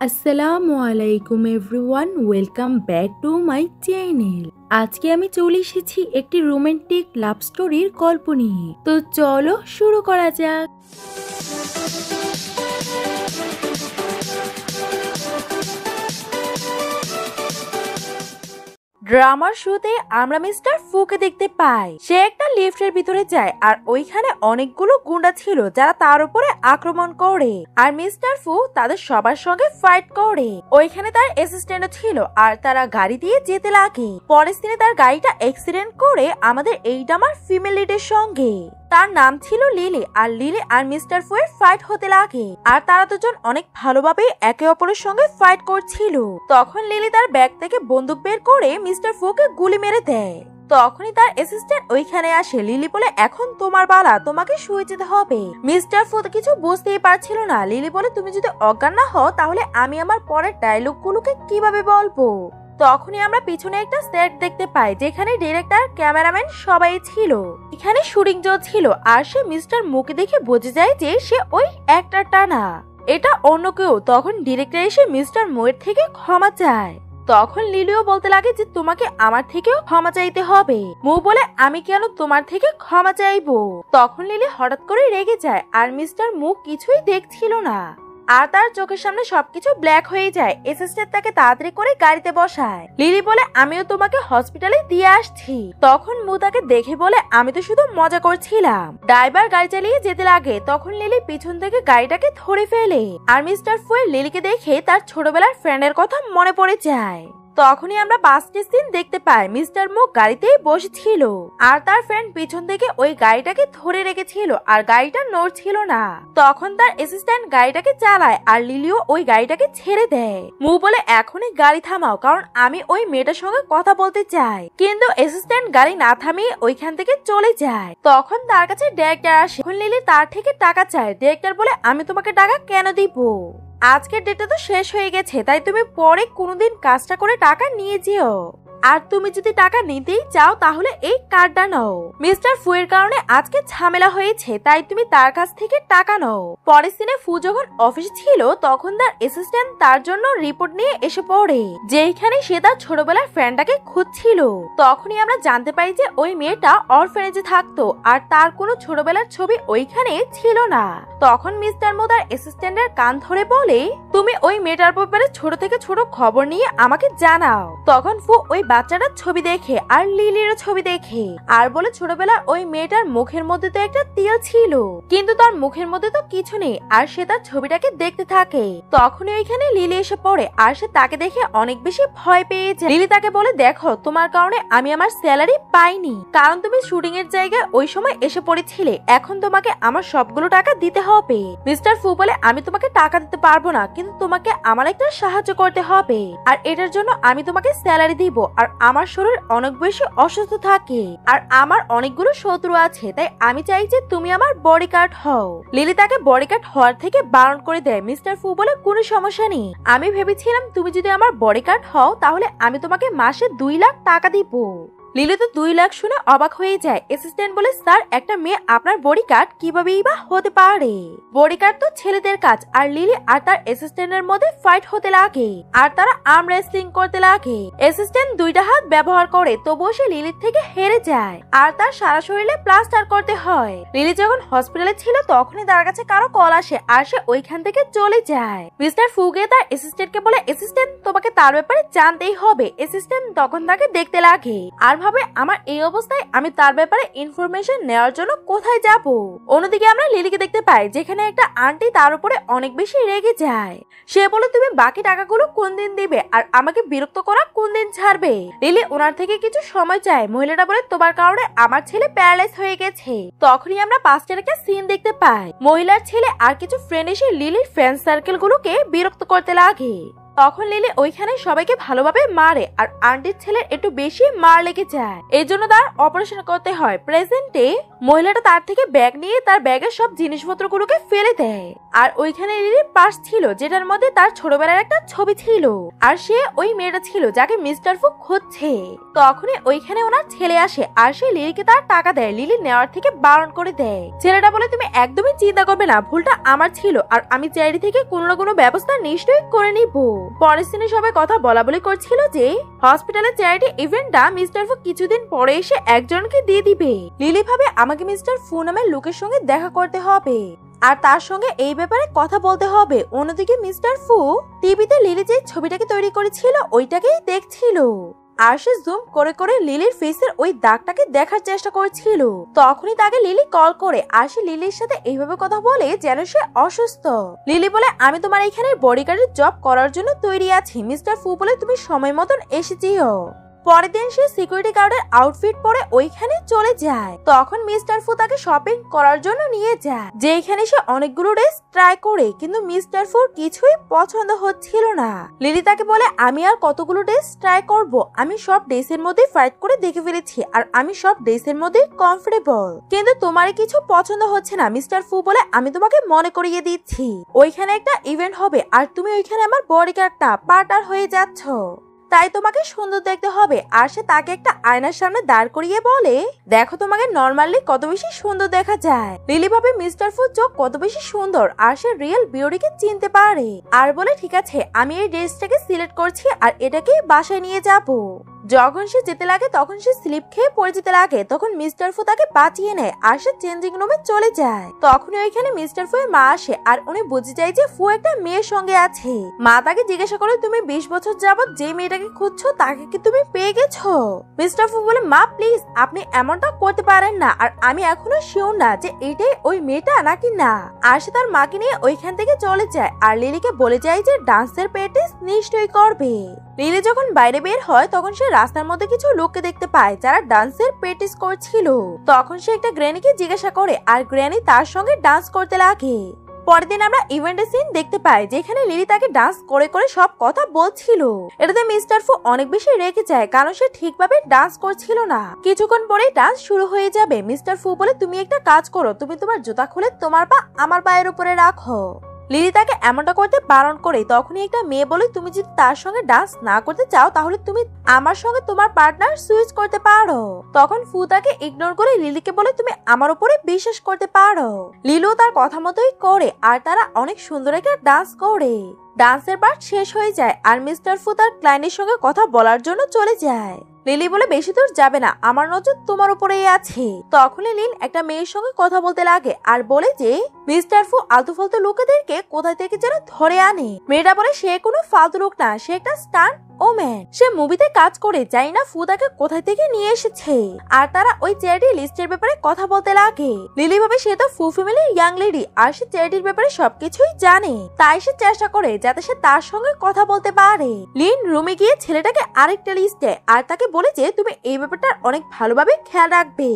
আসসালামু আলাইকুম everyone, welcome back to my channel. আজকে আমি চলে এসেছি একটি রোমান্টিক লাভ স্টোরির গল্প নিয়ে। তো চলো শুরু করা যাক। ড্রামার শুতে আমরা মিস্টার ফুকে দেখতে পাই। সে একটা লিফটের ভিতরে যায় আর ওইখানে অনেকগুলো গুন্ডা ছিল যারা তার উপরে আক্রমণ করে, আর মিস্টার ফু তাদের সবার সঙ্গে ফাইট করে। ওইখানে তার অ্যাসিস্ট্যান্টও ছিল আর তারা গাড়ি দিয়ে যেতে লাগে। পরের দিনে তার গাড়িটা অ্যাক্সিডেন্ট করে আমাদের এই ড্রামার ফিমেল লিডের সঙ্গে। তার নাম ছিল লিলি, আর লিলি আর মিস্টার ফু এর ফাইট হতে লাগে, আর তারা দুজন অনেক ভালোভাবে একে অপরের সঙ্গে ফাইট করছিল। তখন লিলি তার ব্যাগ থেকে বন্দুক বের করে মিস্টার ফুকে গুলি মেরে দেয়। তখনই তার অ্যাসিস্ট্যান্ট ওইখানে আসে। লিলি বলে, এখন তোমার পালা, তোমাকে শুয়ে যেতে হবে। মিস্টার ফু কিছু বুঝতেই পারছিল না। লিলি বলে, তুমি যদি অজ্ঞান না হও তাহলে আমি আমার পরের ডায়লগ গুলোকে কিভাবে বলবো। তখনই আমরা পিছনে একটা সেট দেখতে পাই যেখানে ডিরেক্টর, ক্যামেরাম্যান সবাই ছিল। এখানে শুটিং চলছিল আর সে মিস্টার মুকে দেখে বোঝা যায় যে সে ওই অ্যাক্টরটা না, এটা অন্য কেউ। তখন ডিরেক্টর এসে মিস্টার মুয়ের থেকে ক্ষমা চায়। তখন লিলিও বলতে লাগে যে তোমাকে আমার থেকেও ক্ষমা চাইতে হবে। মু বলে, আমি কেন তোমার থেকে ক্ষমা চাইবো। তখন লিলি হঠাৎ করে রেগে যায় আর মিস্টার মু কিছুই দেখছিল না, আর তার চোখের সামনে সবকিছু ব্ল্যাক হয়ে যায়। অ্যাসিস্ট্যান্ট তাকে তাড়াতাড়ি করে গাড়িতে বসায়। লিলি বলে, আমিও তোমাকে হসপিটালে দিয়ে আসছি। তখন মু তাকে দেখে বলে, আমি তো শুধু মজা করছিলাম। ড্রাইভার গাড়ি চালিয়ে যেতে লাগে। তখন লিলি পিছন থেকে গাড়িটাকে ধরে ফেলে, আর মিস্টার ফু লিলিকে দেখে তার ছোটবেলার ফ্রেন্ডের কথা মনে পড়ে যায়। তখনই আমরা বাসটির সিন দেখতে পাই। মিস্টার মুক গাড়িতেই বসেছিল আর তার ফ্রেন্ড পিছন থেকে ওই গাড়িটাকে ধরে রেখেছিল আর গাড়িটা নড়ছিল না। তখন তার অ্যাসিস্ট্যান্ট গাড়িটাকে চালায় আর লিলিও ওই গাড়িটাকে ছেড়ে দেয়। মু বলে, এখনই গাড়ি থামাও, কারণ আমি ওই মেয়েটার সঙ্গে কথা বলতে চাই। কিন্তু অ্যাসিস্ট্যান্ট গাড়ি না থামিয়ে ওইখান থেকে চলে যায়। তখন তার কাছে ডিরেক্টর আসে। লিলি তার থেকে টাকা চায়। ডিরেক্টর বলে, আমি তোমাকে টাকা কেন দিব, আজকের ডেটটা তো শেষ হয়ে গেছে, তাই তুমি পরে কোনোদিন কাজটা করে টাকা নিয়ে যেও। আর তুমি যদি টাকা নিতেই চাও তাহলে এই কার্ডটা নাও। মিস্টার ফু এর কারণে আজকে ঝামেলা হয়েছে, তাই তুমি তার কাছ থেকে টাকা নাও। পরের দিনে ফু যখন অফিসে ছিল তখন তার অ্যাসিস্ট্যান্ট তার জন্য রিপোর্ট নিয়ে এসে পড়ে, যেখানে সে তার ছোটবেলার ফ্রেন্ডটাকে খুঁজছিল। তখনই আমরা জানতে পারি যে ওই মেয়েটা অরফেনেজে থাকতো আর তার কোনো ছোটবেলার ছবি ওইখানে ছিল না। তখন মিস্টার মো তার অ্যাসিস্ট্যান্টের কান ধরে বলে, তুমি ওই মেয়েটার ব্যাপারে ছোট থেকে ছোট খবর নিয়ে আমাকে জানাও। তখন ফু ওই বাচ্চাটার ছবি দেখে আর লিলির ছবি দেখে আর বলে, ছোটবেলার ওই মেয়েটার মুখের মধ্যে তো একটা তিল ছিল, কিন্তু তার মুখের মধ্যে তো কিছু নেই, আর সে তার ছবিটাকে দেখতে থাকে। তখনই ওইখানে লিলি এসে পড়ে আর সে তাকে দেখে অনেক বেশি ভয় পেয়ে যায়। লিলি তাকে বলে, দেখো তোমার কারণে আমি আমার স্যালারি পাইনি, কারণ তুমি শুটিং এর জায়গায় ওই সময় এসে পড়েছিলে। এখন তোমাকে আমার সবগুলো টাকা দিতে হবে। মিস্টার ফু বলে, আমি তোমাকে টাকা দিতে পারবো না, কিন্তু তোমাকে আমার একটা সাহায্য করতে হবে, আর এটার জন্য আমি তোমাকে স্যালারি দিব। আর আমার শরীর অনেক বেশি অসুস্থ থাকে আর আমার অনেকগুলো শত্রু আছে, তাই আমি চাই যে তুমি আমার বডিগার্ড হও। লিলি তাকে বডিগার্ড হওয়ার থেকে বারণ করে দেয়। মিস্টার ফু বলে, কোনো সমস্যা নেই, আমি ভেবেছিলাম তুমি যদি আমার বডিগার্ড হও তাহলে আমি তোমাকে মাসে 2 লাখ টাকা দিব। লিলি তো 2 লাখ শুনে অবাক হয়ে যায়। অ্যাসিস্ট্যান্ট বলে, স্যার একটা মেয়ে আপনার বডিগার্ড কিভাবেই বা হতে পারে, বডিগার্ড তো ছেলেদের কাজ। আর লিলি আর তার অ্যাসিস্ট্যান্টের মধ্যে ফাইট হতে লাগে আর তারা আর্ম রেসলিং করতে লাগে। অ্যাসিস্ট্যান্ট 2টা হাত ব্যবহার করে, তবুও সে লিলির থেকে হেরে যায় আর তার সারা শরীরে প্লাস্টার করতে হয়। লিলি যখন হসপিটালে ছিল তখনই তার কাছে কারো কল আসে আর সে ওইখান থেকে চলে যায়। মিস্টার ফুগে তার অ্যাসিস্ট্যান্টকে বলে, অ্যাসিস্ট্যান্ট তোমাকে তার ব্যাপারে জানতেই হবে। অ্যাসিস্ট্যান্ট তখন তাকে দেখতে লাগে আর ভাবে, আমার এই অবস্থায় আমি তার ব্যাপারে ইনফরমেশন নেওয়ার জন্য কোথায় যাব। অন্যদিকে আমরা লিলিকে দেখতে পাই যেখানে একটা আন্টি তার উপরে অনেক বেশি রেগে যায়। সে বলে, তুমি বাকি টাকাগুলো কোন দিন দিবে আর আমাকে বিরক্ত করা কোন দিন ছাড়বে। লিলি ওনার থেকে কিছু সময় চায়। মহিলাটা বলে, তোমার কারণে আমার ছেলে প্যারালাইজ হয়ে গেছে। তখনই আমরা পাঁচটার একটা সিন দেখতে পাই। মহিলার ছেলে আর কিছু ফ্রেন্ড এসে লিলির ফ্রেন্ড সার্কেল গুলোকে বিরক্ত করতে লাগে। তখন লিলি ওইখানে সবাইকে ভালোভাবে মারে আর আন্টির ছেলের একটু বেশি মার লেগে যায়, এই জন্য তার অপারেশন করতে হয়। প্রেজেন্টে মহিলাটা তার থেকে ব্যাগ নিয়ে তার ব্যাগের সব জিনিসপত্রগুলোকে ফেলে দেয়, আর ওইখানে লিলির পার্স ছিল যেটার মধ্যে তার ছোটবেলার একটা ছবি ছিল, আর সে ওই মেয়েটা ছিল যাকে মিস্টার ফু খুঁজছে। তখনই ওইখানে ওনার ছেলে আসে আর সে লিলিকে তার টাকা দেয়, লিলি নেওয়ার থেকে বারণ করে দেয়। ছেলেটা বলে তুমি একদমই চিন্তা করবে না, ভুলটা আমার ছিল আর আমি চ্যারিটি থেকে কোনো না কোনো ব্যবস্থা নিশ্চয়ই করে নিব। পরের দিনে সবাই কথা বলা বলি করছিল যে হসপিটালের চ্যারিটি ইভেন্টটা মিস্টার ফু কিছুদিন পরে এসে একজনকে দিয়ে দিবে। লিলি ভাবে আমাকে মিস্টার ফু নামের লোকের সঙ্গে দেখা করতে হবে আর তার সঙ্গে এই ব্যাপারে কথা বলতে হবে। অন্যদিকে মিস্টার ফু টিভিতে লিলি যে ছবিটাকে তৈরি করেছিল ওইটাকেই দেখছিল, আর সে জুম করে করে লিলির ফেসের ওই দাগটাকে দেখার চেষ্টা করছিল। তখনই তাকে লিলি কল করে আর সে লিলির সাথে এইভাবে কথা বলে যেন সে অসুস্থ। লিলি বলে আমি তোমার এখানে বডিগার্ডের জব করার জন্য তৈরি আছি। মিস্টার ফু বলে তুমি সময় মতন এসেছিও। পরের দিন সে সিকিউরিটি গার্ডের আউটফিট পরে ওইখানে চলে যায়। তখন মিস্টার ফু তাকে শপিং করার জন্য নিয়ে যায়, যেখানে সে অনেকগুলো ড্রেস ট্রাই করে, কিন্তু মিস্টার ফুর কিছুই পছন্দ হচ্ছিল না। লিলি তাকে বলে আমি আর কতগুলো ড্রেস ট্রাই করব, আমি সব ড্রেসের মধ্যে ফাইট করে দেখে ফেলেছি আর আমি সব ড্রেসের মধ্যে কমফোর্টেবল, কিন্তু তোমার কিছু পছন্দ হচ্ছে না। মিস্টার ফু বলে আমি তোমাকে মনে করিয়ে দিচ্ছি ওইখানে একটা ইভেন্ট হবে আর তুমি ওইখানে আমার বডিগার্ডটা পার্টনার হয়ে যাচ্ছ, তাই তোমাকে সুন্দর দেখতে হবে। আর সে তাকে একটা আয়নার সামনে দাঁড় করিয়ে বলে দেখো তোমাকে নরমালি কত বেশি সুন্দর দেখা যায়। লিলি ভাবে মিস্টার ফু চোখ কত বেশি সুন্দর আর সে রিয়েল বিউটিকে চিনতে পারে, আর বলে ঠিক আছে আমি এই ড্রেসটাকে সিলেক্ট করছি আর এটাকে বাসায় নিয়ে যাব। যখন সে যেতে লাগে তখন সে স্লিপ খেয়ে পড়ে যেতে লাগে, তখন মিস্টার ফু তাকে বাঁচিয়ে নেয় আর সে চেঞ্জিং রুমে চলে যায়। তখনই ওইখানে মিস্টার ফু এর মা আসে আর উনি বুঝে যায় যে ফু একটা মেয়ের সঙ্গে আছে। মা তাকে জিজ্ঞাসা করে তুমি 20 বছর যাবত যে মেয়েটাকে খুঁজছো তাকে কি তুমি পেয়ে গেছো? মিস্টার ফু বলে মা প্লিজ আপনি এমনটা করতে পারেন না, আর আমি এখনো শিওর না যে এটাই ওই মেয়েটা নাকি না। আর সে তার মাকে নিয়ে ওইখান থেকে চলে যায় আর লিলিকে বলে যায় যে ডান্সের প্র্যাকটিস নিশ্চয়ই করবে। লিলি যখন বাইরে বের হয় তখন সে রাস্তার মধ্যে কিছু লোককে দেখতে পায় যারা ডান্সের প্র্যাকটিস করছিল। তখন সে একটা গ্র্যানিকে জিজ্ঞাসা করে আর গ্র্যানি তার সঙ্গে ডান্স করতে লাগে। পরের দিন আমরা ইভেন্টের সিন দেখতে পাই যেখানে লিলি তাকে ডান্স করে করে সব কথা বলছিল। এটাতে মিস্টার ফু অনেক বেশি রেগে যায় কারণ সে ঠিকভাবে ডান্স করছিল না। কিছুক্ষণ পরেই ডান্স শুরু হয়ে যাবে। মিস্টার ফু বলে তুমি একটা কাজ করো, তুমি তোমার জুতা খুলে তোমার পা আমার পায়ের উপরে রাখো। লিলি তাকে এমনটা করতে বারণ করে। তখনই একটা মেয়ে বলে তুমি যদি তার সঙ্গে ডান্স না করতে চাও তাহলে তুমি আমার সঙ্গে তোমার পার্টনার সুইচ করতে পারো। তখন ফু তাকে ইগনোর করে লিলিকে বলে তুমি আমার উপরে বিশ্বাস করতে পারো। লিলু তার কথা মতোই করে আর তারা অনেক সুন্দর একটা ডান্স করে। ডান্সের পার্ট শেষ হয়ে যায় আর মিস্টার ফু তার ক্লায়েন্টের সঙ্গে কথা বলার জন্য চলে যায়। লিলি বলে বেশি দূর যাবে না, আমার নজর তোমার উপরেই আছে। তখনই লিন একটা মেয়ের সঙ্গে কথা বলতে লাগে আর বলে যে মিস্টার ফু আলতু ফালতু লোকেদেরকে কোথায় থেকে যেন ধরে আনে। মেয়েটা বলে সে কোনো ফালতু লোক না, সে একটা স্টান্ট ওম্যান, সে মুভিতে কাজ করে, জানি না ফু তাকে কোথায় থেকে নিয়ে এসেছে। আর তারা ওই চ্যারিটি লিস্টের ব্যাপারে কথা বলতে লাগে। লিলি ভাবে সে তো ফু ফ্যামিলির ইয়াং লেডি আর সে চ্যারিটির ব্যাপারে সবকিছুই জানে, তাই সে চেষ্টা করে যাতে সে তার সঙ্গে কথা বলতে পারে। লিন রুমে গিয়ে ছেলেটাকে আরেকটা লিস্ট দেয় আর তাকে বলে যে তুমি এই ব্যাপারটার অনেক ভালোভাবে খেয়াল রাখবে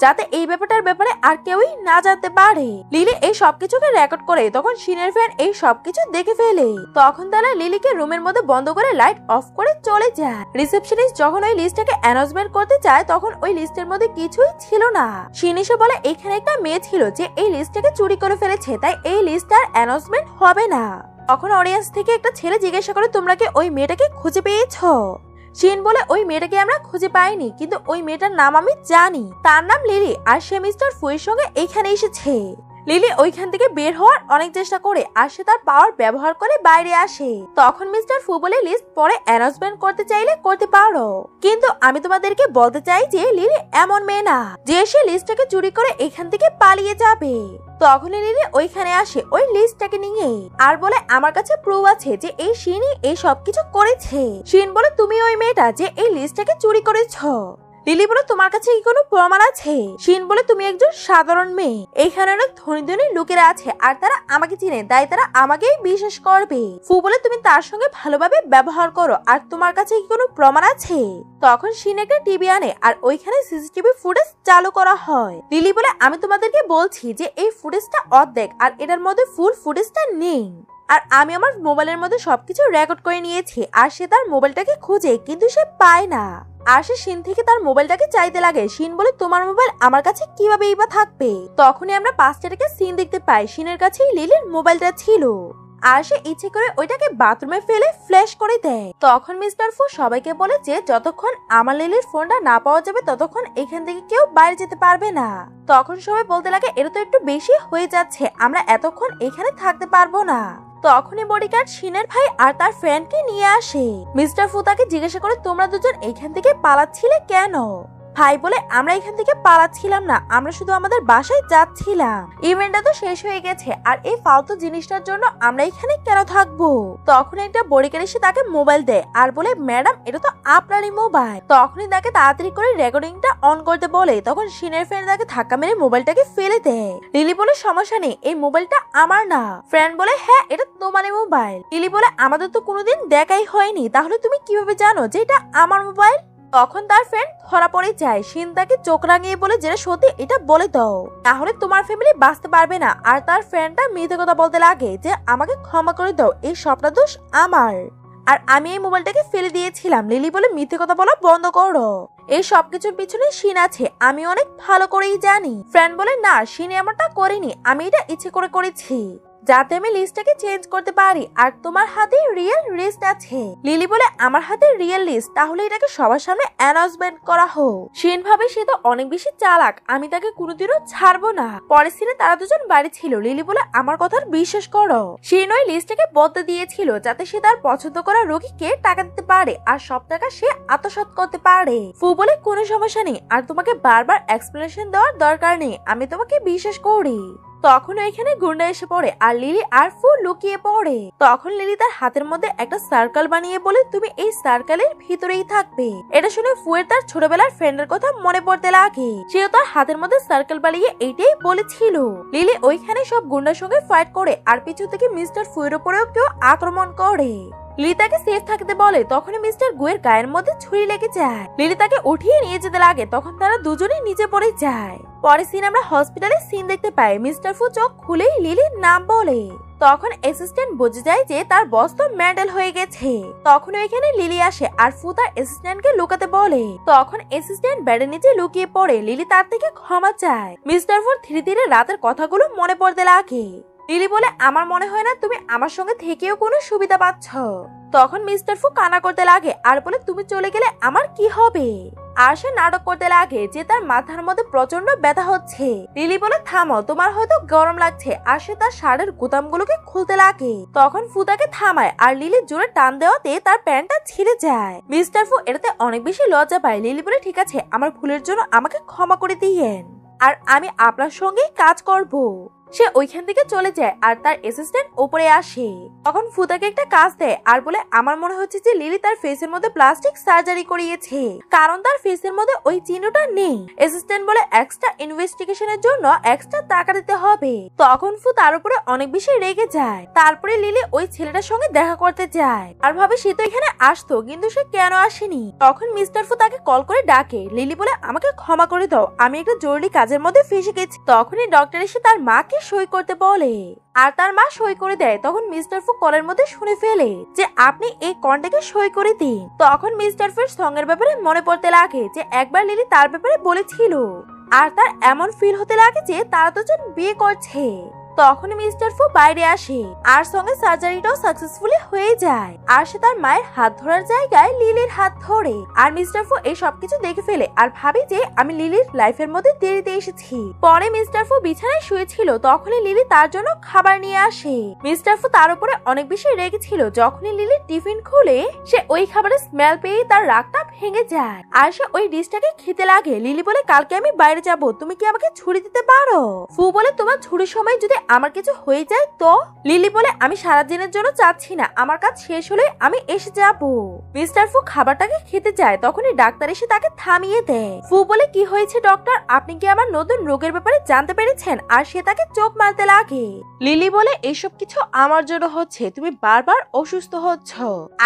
যাতে এই ব্যাপারটার ব্যাপারে আর কেউই না জানতে পারে। লিলি এই সবকিছুকে রেকর্ড করে তখন সিনের ফ্যান এই সবকিছু দেখে ফেলে। তখন তারা লিলিকে রুমের মধ্যে বন্ধ করে লাইট অফ করে চলে যায়। রিসেপশনিস্ট যখন ওই লিস্টটাকে অ্যানাউন্সমেন্ট করতে চায় তখন ওই লিস্টের মধ্যে কিছুই ছিল না। সিন এসে বলে এখানে একটা মেয়ে ছিল যে এই লিস্টটাকে চুরি করে ফেলেছে, তাই এই লিস্টটার অ্যানাউন্সমেন্ট হবে না। তখন অডিয়েন্স থেকে একটা ছেলে জিজ্ঞাসা করে তোমরা কি ওই মেয়েটাকে খুঁজে পেয়েছো? শিন বলে ওই মেয়েটাকে আমরা খুঁজে পাইনি, কিন্তু ওই মেয়েটার নাম আমি জানি, তার নাম লিলি আর সে মিস্টার ফুয়ের সঙ্গে এখানে এসেছে। লিলি ওইখান থেকে বের হওয়ার অনেক চেষ্টা করে আর সে তার পাওয়ার ব্যবহার করে বাইরে আসে। তখন মিস্টার ফু বলে লিস্ট পরে অ্যানাউন্সমেন্ট করতে চাইলে করতে পারো, কিন্তু আমি তোমাদেরকে বলতে চাই যে লিলি এমন মেয়ে না যে সে লিস্টটাকে চুরি করে এখান থেকে পালিয়ে যাবে। তখনই লিলি ওইখানে আসে ওই লিস্টটাকে নিয়ে আর বলে আমার কাছে প্রুফ আছে যে এই শিনই এই সবকিছু করেছে। শিন বলে তুমি ওই মেয়েটা যে এই লিস্টটাকে চুরি করেছো। লিলি বলে তোমার কাছে কি কোনো প্রমাণ আছে? শিন বলে তুমি একজন সাধারণ মেয়ে, এখানে অনেক ধনী ধনী লোকেরা আছে আর তারা আমাকে চিনে, তাই তারা আমাকেই বিশ্বাস করবে। ফু বলে তুমি তার সঙ্গে ভালোভাবে ব্যবহার করো, আর তোমার কাছে কি কোনো প্রমাণ আছে? তখন শিন একটা টিভি আনে আর ওইখানে সিসিটিভি ফুটেজ চালু করা হয়। লিলি বলে আমি তোমাদেরকে বলছি যে এই ফুটেজটা অর্ধেক আর এটার মধ্যে ফুল ফুটেজটা নেই। আর আমি আমার মোবাইলের মধ্যে সবকিছু রেকর্ড করে নিয়েছি। আর সে তার মোবাইলটাকে খুঁজে কিন্তু সে পায় না। আর সে শিন থেকে তার মোবাইলটাকে চাইতে লাগে। শিন বলে তোমার মোবাইল আমার কাছে কিভাবে বা থাকবে। তখনই আমরা পাঁচটা সিন দেখতে পাই শিনের কাছেই লিলির মোবাইলটা ছিল। আর সে ইচ্ছে করে ওইটাকে বাথরুমে ফেলে ফ্ল্যাশ করে দেয়। তখন মিস্টার ফু সবাইকে বলে যে যতক্ষণ আমার লিলির ফোনটা না পাওয়া যাবে ততক্ষণ এখান থেকে কেউ বাইরে যেতে পারবে না। তখন সবাই বলতে লাগে এটা তো একটু বেশি হয়ে যাচ্ছে, আমরা এতক্ষণ এখানে থাকতে পারবো না। তখনই বডিগার্ড শিনের ভাই আর তার ফ্রেন্ডকে নিয়ে আসে। মিস্টার ফু তাকে জিজ্ঞাসা করে তোমরা দুজন এখান থেকে পালাচ্ছিলে কেন? ভাই বলে আমরা এখান থেকে পালাচ্ছিলাম না, আমরা শুধু আমাদের বাসায় যাচ্ছিলাম। ইভেন্টটা তো শেষ হয়ে গেছে আর এই ফালতু জিনিসটার জন্য আমরা এখানে কেন থাকবো? তখন একটা বডিগার্ড এসে তাকে মোবাইল দেয় আর বলে ম্যাডাম এটা তো আপনারই মোবাইল। তখনই তাকে তাড়াতাড়ি করে রেকর্ডিংটা অন করতে বলে। তখন শিনের ফ্রেন্ড তাকে ধাক্কা মেরে মোবাইলটাকে ফেলে দেয়। লিলি বলে সমস্যা নেই, এই মোবাইলটা আমার না। ফ্রেন্ড বলে হ্যাঁ এটা তোমারই মোবাইল। লিলি বলে আমাদের তো কোনোদিন দেখাই হয়নি, তাহলে তুমি কিভাবে জানো যে এটা আমার মোবাইল? তখন তার ফ্রেন্ড ধরা পড়ে যায়। শিন তাকে চোখ রাঙিয়ে বলে যেটা সত্যি এটা বলে দাও, তাহলে তোমার ফ্যামিলি বাঁচতে পারবে না। আর তার ফ্রেন্ডটা মিথ্যে কথা বলতে লাগে যে আমাকে ক্ষমা করে দাও, এই সবটা দোষ আমার, আর আমি এই মোবাইলটাকে ফেলে দিয়েছিলাম। লিলি বলে মিথ্যে কথা বলা বন্ধ করো, এই সবকিছুর পিছনে শিন আছে, আমি অনেক ভালো করেই জানি। ফ্রেন্ড বলে না শিন এমনটা করেনি, আমি এটা ইচ্ছে করে করেছি যাতে আমি লিস্টটাকে চেঞ্জ করতে পারি, আর তোমার হাতে রিয়েল লিস্ট আছে। লিলি বলে আমার হাতে রিয়েল লিস্ট, তাহলে এটাকে সবার সামনে অ্যানাউন্সমেন্ট করা হোক। শিন ভাবে সে তো অনেক বেশি চালাক, আমি তাকে কোনোদিনও ছাড়বো না। পরের সিনে তারা দুজন বাড়ি ছিল। লিলি বলে আমার কথা বিশ্বাস করো, শিন ওই লিস্টটাকে বদলে দিয়েছিল যাতে সে তার পছন্দ করা রোগীকে টাকা দিতে পারে আর সব টাকা সে আত্মসাৎ করতে পারে। ফু বলে কোনো সমস্যা নেই, আর তোমাকে বারবার এক্সপ্লেনেশন দেওয়ার দরকার নেই, আমি তোমাকে বিশ্বাস করি। তখন এখানে গুন্ডা এসে পড়ে আর লিলি আর ফু লুকিয়ে পড়ে। তখন লিলি তার হাতের মধ্যে একটা সার্কেল বানিয়ে বলে তুমি এই সার্কেলের ভিতরেই থাকবে। এটা শুনে ফুয়ের তার ছোটবেলার ফ্রেন্ডের কথা মনে পড়তে লাগে। সেও তার হাতের মধ্যে সার্কেল বানিয়ে এইটাই বলেছিল। লিলি ওইখানে সব গুন্ডার সঙ্গে ফাইট করে আর পিছু থেকে মিস্টার ফুয়ের উপরেও কেউ আক্রমণ করে। লিলি তাকে সেফ থাকতে বলে। তখনই মিস্টার গুয়ের গায়ের মধ্যে ছুরি লেগে যায়। লিলি তাকে উঠিয়ে নিয়ে যেতে লাগে, তখন তারা দুজনেই নিচে পড়ে যায়। পরে সিন আমরা হসপিটালে সিন দেখতে পাই। মিস্টার ফু চোখ খুলেই লিলির নাম বলে। তখন অ্যাসিস্ট্যান্ট বুঝে যায় যে তার বস তো মেন্টাল হয়ে গেছে। তখন ওইখানে লিলি আসে আর ফু তার অ্যাসিস্ট্যান্টকে লুকাতে বলে। তখন অ্যাসিস্ট্যান্ট বেডের নিচে লুকিয়ে পড়ে। লিলি তার থেকে ক্ষমা চায়। মিস্টার ফু ধীরে ধীরে রাতের কথাগুলো মনে পড়তে লাগে। লিলি বলে আমার মনে হয় না তুমি আমার সঙ্গে থেকেও কোনো সুবিধা পাচ্ছ। তখন মিস্টার ফু কান্না করতে লাগে আর বলে তুমি চলে গেলে আমার কি হবে। আর সে নাটক করতে লাগে যে তার মাথার মধ্যে প্রচন্ড ব্যথা হচ্ছে। লিলি বলে থামো, তোমার হয়তো গরম লাগছে। আর সে তার শার্টের গুতামগুলোকে খুলতে লাগে। তখন ফু তাকে থামায় আর লিলি জোরে টান দেওয়াতে তার প্যান্টটা ছিঁড়ে যায়। মিস্টার ফু এটাতে অনেক বেশি লজ্জা পায়। লিলি বলে ঠিক আছে, আমার ভুলের জন্য আমাকে ক্ষমা করে দিয়েন, আর আমি আপনার সঙ্গেই কাজ করব। সে ওইখান থেকে চলে যায় আর তার অ্যাসিস্ট্যান্ট উপরে আসে। তখন ফু তাকে একটা কাজ দেয় আর বলে আমার মনে হচ্ছে যে লিলি তার ফেসের মধ্যে প্লাস্টিক সার্জারি করিয়েছে, কারণ তার ফেসের মধ্যে ওই চিহ্নটা নেই। অ্যাসিস্ট্যান্ট বলে এক্সট্রা ইনভেস্টিগেশনের জন্য এক্সট্রা টাকা দিতে হবে। তখন ফু তার উপরে অনেক বেশি রেগে যায়। তারপরে লিলি ওই ছেলেটার সঙ্গে দেখা করতে যায় আর ভাবে সে তো এখানে আসতো, কিন্তু সে কেন আসেনি। তখন মিস্টার ফু তাকে কল করে ডাকে। লিলি বলে আমাকে ক্ষমা করে দাও, আমি একটা জরুরি কাজের মধ্যে ফেসে গেছি। তখনই ডক্টর এসে তার মাকে সই করতে বলে আর তার মা সই করে দেয়। তখন মিস্টার ফু কলের মধ্যে শুনে ফেলে যে আপনি এই কন্ট্রাক্টে সই করে দিন। তখন মিস্টার ফুর সঙ্গের ব্যাপারে মনে পড়তে লাগে যে একবার লিলি তার ব্যাপারে বলেছিল, আর তার এমন ফিল হতে লাগে যে তারা দুজন বিয়ে করছে। তখন মিস্টার ফু বাইরে আসে আর সঙ্গে সার্জারিটাও সাকসেসফুলি হয়ে যায়। আর সে তার মায়ের হাত ধরার জায়গায় লিলির হাত ধরে। আর মিস্টার ফু এই সবকিছু দেখে ফেলে আর ভাবে যে আমি লিলির লাইফের মধ্যে দেরিতে এসেছি। পরে মিস্টার ফু বিছানায় শুয়েছিল, তখনই লিলি তার জন্য খাবার নিয়ে আসে। মিস্টার ফু তার উপরে অনেক বেশি রেগেছিল। যখনই লিলি টিফিন খুলে সে ওই খাবারের স্মেল পেয়ে তার রাগটা ভেঙে যায় আর সে ওই ডিশটাকে খেতে লাগে। লিলি বলে কালকে আমি বাইরে যাব, তুমি কি আমাকে ছুরি দিতে পারো? ফু বলে তোমার ছুরির সময় যদি আমার কিছু হয়ে যায় তো? লিলি বলে আমি সারা দিনের জন্য চাচ্ছি না, আমার কাজ শেষ হলে আমি এসে যাব। মিস্টার ফু খাবারটাকে খেতে যায়, তখনই ডাক্তার এসে তাকে থামিয়ে দেয়। ফু বলে কি হয়েছে ডক্টর, আপনি কি আমার নতুন রোগের ব্যাপারে জানতে পেরেছেন? আর সে তাকে চোখ মারতে লাগে। লিলি বলে এসব কিছু আমার জন্য হচ্ছে, তুমি বারবার অসুস্থ হচ্ছ,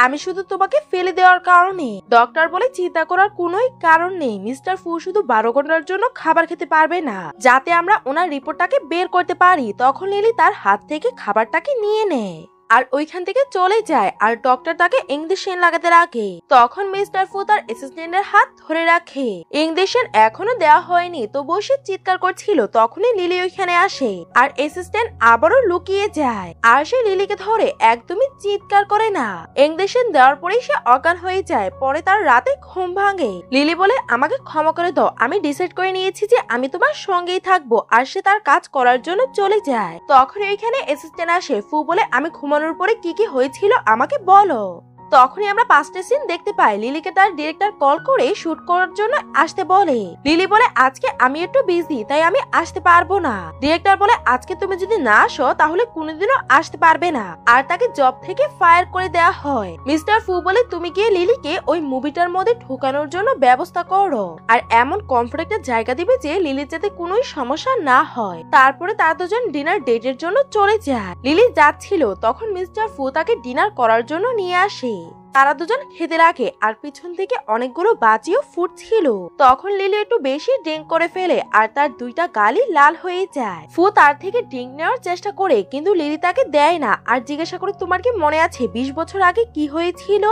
আমি শুধু তোমাকে ফেলে দেওয়ার কারণে। ডক্টর বলে চিন্তা করার কোনোই কারণ নেই, মিস্টার ফু শুধু 12 ঘন্টার জন্য খাবার খেতে পারবে না, যাতে আমরা ওনার রিপোর্টটাকে বের করতে পারি। তখন লিলি তার হাত থেকে খাবারটাকে নিয়ে নেয়। আর ওইখান থেকে চলে যায় আর ডক্টর তাকে ইঞ্জেকশন লাগাতে রাখে। তখন মিস্টার ফু তার অ্যাসিস্ট্যান্টের হাত ধরে রাখে। ইঞ্জেকশন এখনো দেওয়া হয়নি তো বসে চিৎকার করছিল, তখনই লিলি ওইখানে আসে আর অ্যাসিস্ট্যান্ট আবারও লুকিয়ে যায় আর সে লিলিকে ধরে একদমই চিৎকার করে না। ইঞ্জেকশন দেওয়ার পরেই সে অজ্ঞান হয়ে যায়। পরে তার রাতে ঘুম ভাঙে। লিলি বলে আমাকে ক্ষমা করে দাও, আমি ডিসাইড করে নিয়েছি যে আমি তোমার সঙ্গেই থাকবো। আর সে তার কাজ করার জন্য চলে যায়। তখন এইখানে অ্যাসিস্ট্যান্ট আসে। ফু বলে আমি ঘুমানোর পরে কি কি হয়েছিল আমাকে বলো। তখনই আমরা 5টা সিন দেখতে পাই। লিলিকে তার ডিরেক্টর কল করে শুট করার জন্য আসতে বলে। লিলি বলে আজকে আমি একটু বিজি তাই আমি আসতে পারবো না। ডিরেক্টর বলে আজকে তুমি যদি না আসো তাহলে কোনোদিনও আসতে পারবে না, আর তাকে জব থেকে ফায়ার করে দেওয়া হয়। মিস্টার ফু বলে তুমি গিয়ে লিলিকে ওই মুভিটার মধ্যে ঢোকানোর জন্য ব্যবস্থা করো, আর এমন কমফোর্ট একটা জায়গা দিবে যে লিলির যাতে কোনো সমস্যা না হয়। তারপরে তারা দুজন ডিনার ডেটের জন্য চলে যায়। লিলি যাচ্ছিল তখন মিস্টার ফু তাকে ডিনার করার জন্য নিয়ে আসে। তারা দুজন খেতে লাগে আর পিছন থেকে অনেকগুলো বাজিও ফুটছিল। তখন লিলি একটু বেশি ড্রিঙ্ক করে ফেলে আর তার দুইটা গালই লাল হয়ে যায়। ফু তার থেকে ড্রিঙ্ক নেওয়ার চেষ্টা করে কিন্তু লিলি তাকে দেয় না আর জিজ্ঞাসা করে তোমার কি মনে আছে 20 বছর আগে কি হয়েছিল।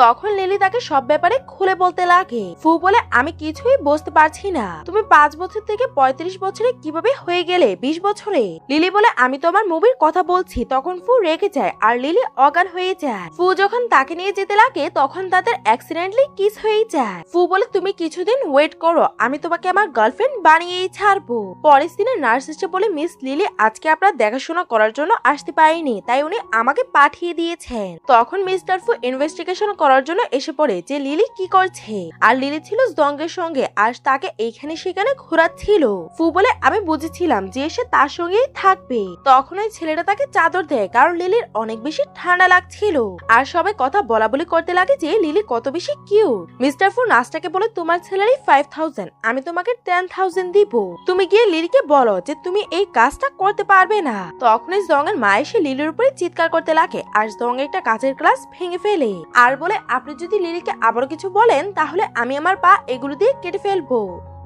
তখন লিলি তাকে সব ব্যাপারে খুলে বলতে লাগে। ফু বলে আমি কিছুই বুঝতে পারছি না, তুমি 5 বছর থেকে 35 বছরে কিভাবে হয়ে গেলে 20 বছরে। লিলি বলে আমি তো আমার মুভির কথা বলছি। তখন ফু রেগে যায় আর লিলি অজ্ঞান হয়ে যায়। ফু যখন তাকে নিয়ে যেতে লাগে তখন তাদের অ্যাক্সিডেন্টলি কিস হয়ে যায়। ফু বলে তুমি কিছুদিন ওয়েট করো, আমি তোমাকে আমার গার্লফ্রেন্ড বানিয়েই ছাড়বো। পরের দিনে নার্স এসে বলে মিস লিলি আজকে আপনার দেখাশোনা করার জন্য আসতে পারিনি, তাই উনি আমাকে পাঠিয়ে দিয়েছেন। তখন মিস্টার ফু ইনভেস্টিগেশন করার জন্য এসে পড়ে যে লিলি কি করছে। আর লিলি ছিল জঙ্গের সঙ্গে আর তাকে এইখানে সেখানে ঘোরাচ্ছিল। ফু বলে আমি বুঝেছিলাম যে সে তার সঙ্গেই থাকবে। তখন ওই ছেলেটা তাকে চাদর দেয় কারণ লিলির অনেক বেশি ঠান্ডা লাগছিল। আর সবাই কথা বলা বলি করতে লাগে যে লিলি কত বেশি কিউট। মিস্টার ফু নার্সটাকে বলে তোমার ছেলেরই 5000, আমি তোমাকে 10,000 দিব। তুমি গিয়ে লিলিকে বলো যে তুমি এই কাজটা করতে পারবে না। তখনই জঙ্গের মা এসে লিলির উপরে চিৎকার করতে লাগে আর জঙ্গ একটা কাঁচের গ্লাস ভেঙে ফেলে আর বলে আপনি যদি লিলিকে আবার কিছু বলেন তাহলে আমি আমার পা এগুলো দিয়ে কেটে ফেলবো,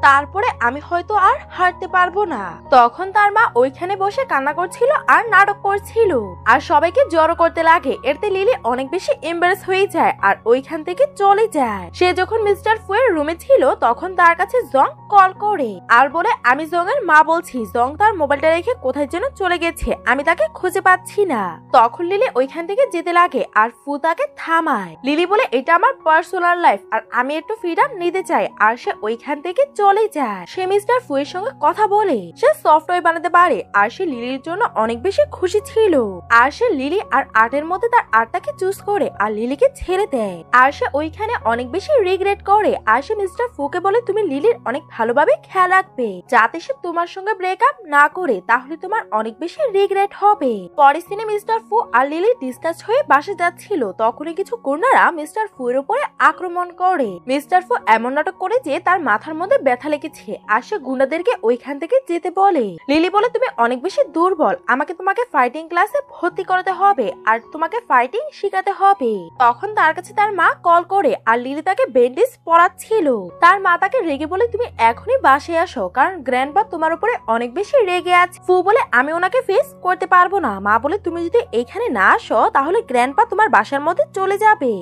তারপরে আমি হয়তো আর হাঁটতে পারবো না। তখন তার মা ওইখানে বসে কান্না করছিল আর নাটক করছিল আর সবাইকে জড়ো করতে লাগে। এতে লিলি অনেক বেশি এম্বারেস হয়ে যায় আর ওইখান থেকে চলে যায়। সে যখন মিস্টার ফুয়ের রুমে ছিল তখন তার কাছে জং কল করে আর বলে আমি জং এর মা বলছি, জং তার মোবাইলটা রেখে কোথায় যেন চলে গেছে, আমি তাকে খুঁজে পাচ্ছি না। তখন লিলি ওইখান থেকে যেতে লাগে আর ফু তাকে থামায়। লিলি বলে এটা আমার পার্সোনাল লাইফ আর আমি একটু ফ্রিডম নিতে চাই। আর সে ওইখান থেকে চলে যায়। সে মিস্টার ফুয়ের সঙ্গে কথা বলে, সে সফটওয়্যার বানাতে পারে আর সে লিলির জন্য অনেক বেশি খুশি ছিল। আর সে লিলি আর আর্টের মধ্যে তার আর্টটাকে চুজ করে আর লিলিকে ছেড়ে দেয়। আর সে ওইখানে অনেক বেশি রিগ্রেট করে। আর সে মিস্টার ফুকে বলে তুমি লিলির অনেক ভালোভাবে খেয়াল রাখবে যাতে সে তোমার সঙ্গে ব্রেকআপ না করে, তাহলে তোমার অনেক বেশি রিগ্রেট হবে। পরের দিনে মিস্টার ফু আর লিলি ডিসকাস হয়ে বাসে যাচ্ছিল। তখনই কিছু গুন্ডারা মিস্টার ফুয়ের উপরে আক্রমণ করে। মিস্টার ফু এমন নাটক করে যে তার মাথার মধ্যে ব্যথা লেগেছে আর সে গুন্ডাদেরকে ওইখান থেকে যেতে বলে। লিলি বলে তুমি অনেক বেশি দুর্বল, আমাকে তোমাকে ফাইটিং ক্লাসে ভর্তি করাতে হবে আর তোমাকে ফাইটিং শেখাতে হবে। তখন তার কাছে তার মা কল করে আর লিলি তাকে ব্যান্ডেজ পরাচ্ছিল। তার মা তাকে রেগে বলে তুমি এখনই বাসে আসো কারণ গ্র্যান্ডপা তোমার উপরে অনেক বেশি রেগে আছে। ফু বলে আমি ওনাকে ফেস করতে পারবো না। মা বলে তুমি যদি এখানে না আসো তাহলে গ্র্যান্ডপা তোমার বাসার মধ্যে চলে যাবে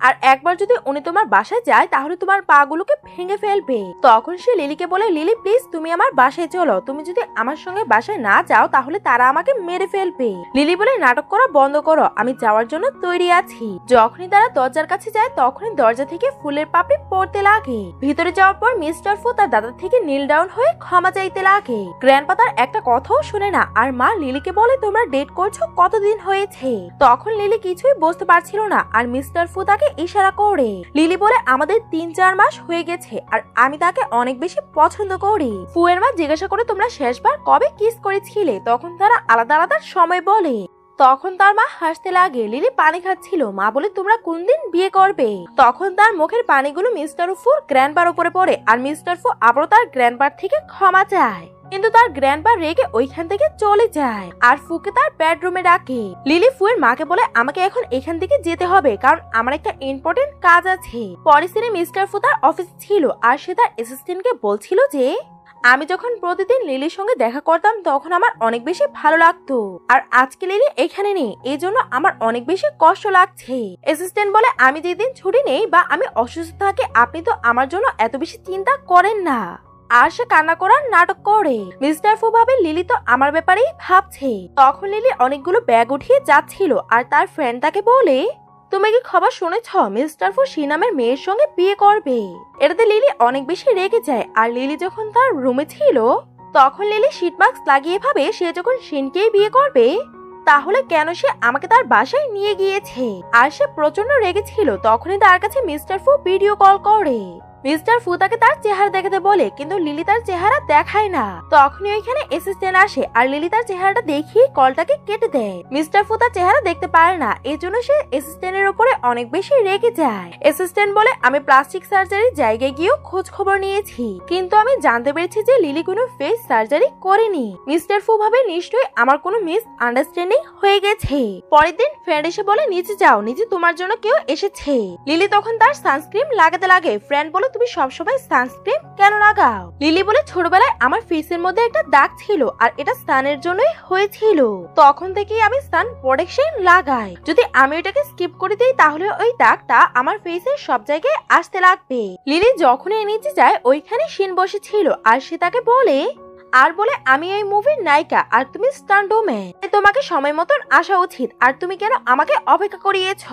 আর একবার যদি উনি তোমার বাসায় যায় তাহলে তোমার পা গুলোকে ভেঙে ফেলবে। তখন সে লিলিকে বলে লিলি প্লিজ তুমি আমার বাসায় চলো, তুমি যদি আমার সঙ্গে বাসায় না যাও তাহলে তারা আমাকে মেরে ফেলবে। লিলি বলে নাটক করা বন্ধ করো, আমি যাওয়ার জন্য তৈরি আছি। যখনই তারা দরজার কাছে যায় তখনই দরজা থেকে ফুলের পাপড়ি পড়তে লাগে। ভিতরে যাওয়ার পর মিস্টার ফু তার দাদা থেকে নীল ডাউন হয়ে ক্ষমা চাইতে লাগে। গ্র্যান্ডপা তার একটা কথাও শুনে না আর মা লিলিকে বলে তোমরা ডেট করছো কতদিন হয়েছে। তখন লিলি কিছুই বুঝতে পারছিল না আর মিস্টার ফু তাকে ইশারা করে। লিলি বলে আমাদের 3-4 মাস হয়ে গেছে আর আমি তাকে অনেক বেশি পছন্দ করি। ফুয়ের মা জিজ্ঞাসা করে তোমরা শেষবার কবে কিস করেছিলে। তখন তারা আলাদা আলাদা সময় বলে। তখন তার মা হাসতে লাগে। লিলি পানি খাচ্ছিল। মা বলে তোমরা কোন দিন বিয়ে করবে। তখন তার মুখের পানিগুলো মিস্টার ফুর গ্র্যান্ডপার উপরে পড়ে আর মিস্টার ফু আবারও তার গ্র্যান্ডপার থেকে ক্ষমা চায়, কিন্তু তার গ্র্যান্ডপা রেগে ওইখান থেকে চলে যায় আর ফুকে তার বেডরুমে ডাকে। লিলি ফুয়ের মাকে বলে আমাকে এখন এখান থেকে যেতে হবে কারণ আমার একটা ইম্পর্টেন্ট কাজ আছে। পরের দিনে মিস্টার ফু তার অফিস ছিল আর সে তার অ্যাসিস্ট্যান্টকে বলছিল যে আমি যখন প্রতিদিন লিলির সঙ্গে দেখা করতাম তখন আমার অনেক বেশি ভালো লাগতো, আর আজকে লিলি এখানে নেই, এই জন্য আমার অনেক বেশি কষ্ট লাগছে। অ্যাসিস্ট্যান্ট বলে, আমি যেদিন ছুটি নেই বা আমি অসুস্থ থাকি আপনি তো আমার জন্য এত বেশি চিন্তা করেন না। আর সে কান্না করার নাটক করে। মিস্টার ফু ভাবে লিলি তো আমার ব্যাপারেই ভাবছে। তখন লিলি অনেকগুলো ব্যাগ উঠিয়ে যাচ্ছিল আর তার ফ্রেন্ড তাকে বলে, তুমি কি খবর শুনেছ মিস্টার ফু শিনামের মেয়ের সঙ্গে বিয়ে করবে? এটাতে লিলি অনেক বেশি রেগে যায়। আর লিলি যখন তার রুমে ছিল তখন লিলি শীট মাস্ক লাগিয়ে ভাবে সে যখন শিনকেই বিয়ে করবে তাহলে কেন সে আমাকে তার বাসায় নিয়ে গিয়েছে। আর সে প্রচন্ড রেগে ছিল। তখনই তার কাছে মিস্টার ফু ভিডিও কল করে। মিস্টার ফু তাকে তার চেহারা দেখাতে বলে, কিন্তু লিলি তার চেহারা দেখায় না। তখনই ওইখানে অ্যাসিস্ট্যান্ট আসে আর লিলি তার চেহারাটা দেখিয়ে কলটাকে কেটে দেয়। মিস্টার ফু তার চেহারা দেখতে পারে না, এই জন্য সে অ্যাসিস্ট্যান্টের উপরে অনেক বেশি রেগে যায়। অ্যাসিস্ট্যান্ট বলে, আমি প্লাস্টিক সার্জারির জায়গায় গিয়েও খোঁজ খবর নিয়েছি, কিন্তু আমি জানতে পেরেছি যে লিলি কোনো ফেস সার্জারি করেনি। মিস্টার ফু ভাবে নিশ্চয়ই আমার কোনো মিস আন্ডারস্ট্যান্ডিং হয়ে গেছে। পরের দিন ফ্রেন্ড এসে বলে, নিচে যাও, নিচে তোমার জন্য কেউ এসেছে। লিলি তখন তার সানস্ক্রিন লাগাতে লাগে। ফ্রেন্ড বলে, তুমি সবসময় সানস্ক্রিন কেন লাগাও? লিলি বলে, ছোটবেলায় আমার ফেসের মধ্যে একটা দাগ ছিল আর এটা সানের জন্যই হয়েছিল। তখন থেকেই আমি সান প্রোটেকশন লাগাই। যদি আমি ওটাকে স্কিপ করে দিই তাহলে ওই দাগটা আমার ফেসের সব জায়গায় আসতে লাগবে। লিলি যখনই নিচে যায় ওইখানে শিন বসেছিল আর সে তাকে বলে, আমি এই মুভির নায়িকা আর তুমি স্টান্ট ওম্যান, তোমাকে সময় মতন আসা উচিত। আর তুমি কেন আমাকে অপেক্ষা করিয়েছ?